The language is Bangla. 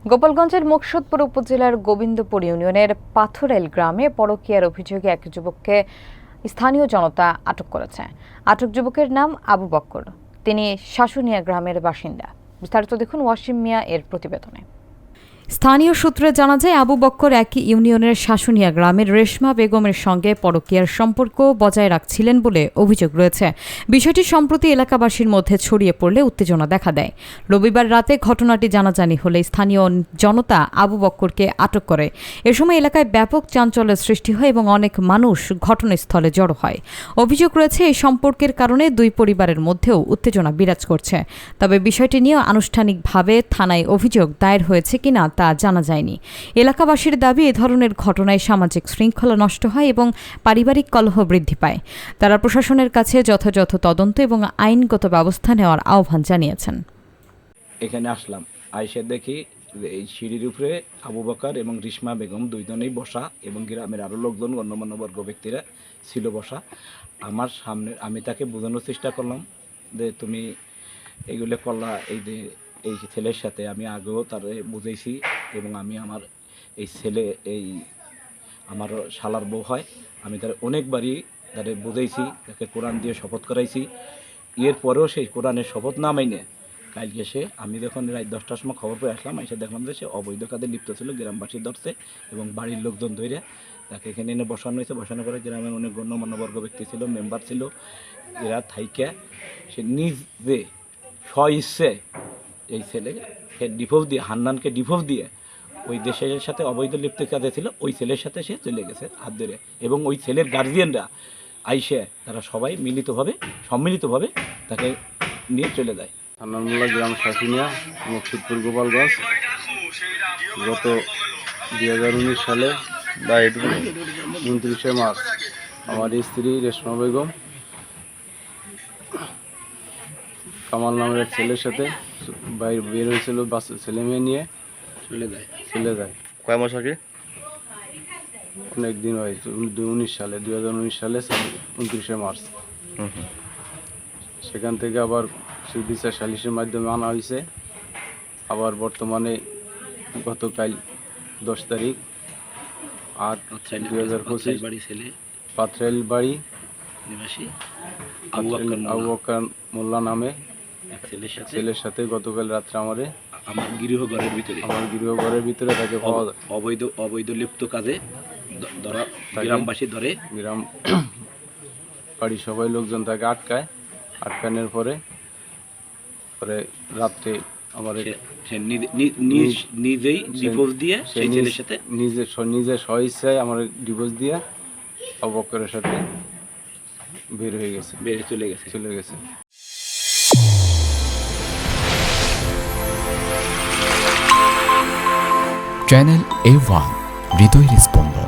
গোপালগঞ্জের মুকসুদপুর উপজেলার গোবিন্দপুর ইউনিয়নের পাথরেল গ্রামে পরকীয়ার অভিযোগে এক যুবককে স্থানীয় জনতা আটক করেছে। আটক যুবকের নাম আবু বক্কর। তিনি শাশুনিয়া গ্রামের বাসিন্দা। বিস্তারিত দেখুন ওয়াসিম মিয়া এর প্রতিবেদনে। স্থানীয় সূত্রে জানা যায়, আবু বক্কর একই ইউনিয়নের শাশুনিয়া গ্রামের রেশমা বেগমের সঙ্গে পরকীয়ার সম্পর্ক বজায় রাখছিলেন বলে অভিযোগ রয়েছে। বিষয়টি সম্প্রতি এলাকাবাসীর মধ্যে ছড়িয়ে পড়লে উত্তেজনা দেখা দেয়। রবিবার রাতে ঘটনাটি জানাজানি হলে স্থানীয় জনতা আবু বক্করকে আটক করে। এ সময় এলাকায় ব্যাপক চাঞ্চল্যের সৃষ্টি হয় এবং অনেক মানুষ ঘটনাস্থলে জড়ো হয়। অভিযোগ রয়েছে, এই সম্পর্কের কারণে দুই পরিবারের মধ্যেও উত্তেজনা বিরাজ করছে। তবে বিষয়টি নিয়ে আনুষ্ঠানিকভাবে থানায় অভিযোগ দায়ের হয়েছে কিনা তা জানা যায়নি। এলাকাবাসীর দাবি, এ ধরনের ঘটনায় সামাজিক শৃঙ্খলা নষ্ট হয় এবং পারিবারিক কলহ বৃদ্ধি পায়। তারা প্রশাসনের কাছে যথাযথ তদন্ত এবং আইনগত ব্যবস্থা নেওয়ার আহ্বান জানিয়েছেন। এখানে আসলাম, আইসে দেখি এই সিঁড়ির উপরে আবু বকর এবং রেশমা বেগম দুইজনেই বসা এবং গ্রামের আরও লোকজন গণ্যমান্য বর্গ ব্যক্তিরা ছিল বসা। আমার সামনে আমি তাকে বোঝানোর চেষ্টা করলাম যে তুমি এইগুলো করলা, এই ছেলের সাথে আমি আগেও তারে বুঝাইছি এবং আমি আমার এই ছেলে আমার শালার বউ হয়, আমি তার অনেকবারই তারে বুঝাইছি, তাকে কোরআন দিয়ে শপথ করাইছি। এরপরেও সেই কোরআনের শপথ না মাইনে কালকে আমি যখন রাত 10টার সময় খবর পেয়ে আসলাম, এসে দেখলাম যে সে অবৈধ কাজে লিপ্ত ছিল। গ্রামবাসী ধরছে এবং বাড়ির লোকজন ধরে তাকে এখানে এনে বসানো হয়েছে। বসানোর পরে গ্রামের অনেক গণ্যমান্য বর্গ ব্যক্তি ছিল, মেম্বার ছিল, এরা থাইকে সে নিজে স্ব-ইচ্ছে এই ছেলেকে ডিভোর্স দিয়ে, হান্নানকে ডিভোর্স দিয়ে ওই দেশের সাথে অবৈধ লিপ্ত কাজে ছিল, ওই ছেলের সাথে সে চলে গেছে হাত ধরে। এবং ওই ছেলের গার্জিয়ানরা আইসে তারা সবাই সম্মিলিতভাবে তাকে নিয়ে চলে যায়। থানামুল্লা গ্রাম শাশুনিয়া, মুকসুদপুর, গোপালগঞ্জ। গত 2019 সালে 29শে মার্চ আমার স্ত্রী রেশমা বেগম কামাল নামের এক ছেলের সাথে বাইরে বের হয়েছিল, ছেলে মেয়ে নিয়ে চলে যায়। কয় মাস আগে? অনেক দিন হয়েছে, 2019 সালে 29শে মার্চ। সেখান থেকে আবার সুবিচার সালিশের মাধ্যমে আনা হয়েছে। আবার বর্তমানে গতকাল 10 তারিখ 8/2025 পাথরেল বাড়ি আবু বকর মোল্লা নামে ছেলের সাথে গতকাল রাত্রে আমার গৃহঘরের ভিতরে তাকে পাওয়া যায়। অবৈধ লিপ্ত কাজে গ্রামবাসী ধরে, গ্রাম বাড়ির সবাই লোকজন তাকে আটকানোর পরে রাত্রে আমার নিজেই ডিভোর্স দিয়ে সেই ছেলের সাথে নিজের স্ব-ইচ্ছায় আমার ডিভোর্স দিয়ে আবু বকরের সাথে বের হয়ে গেছে, চলে গেছে। চ্যানেল A1 হৃদয়ের স্পন্দন।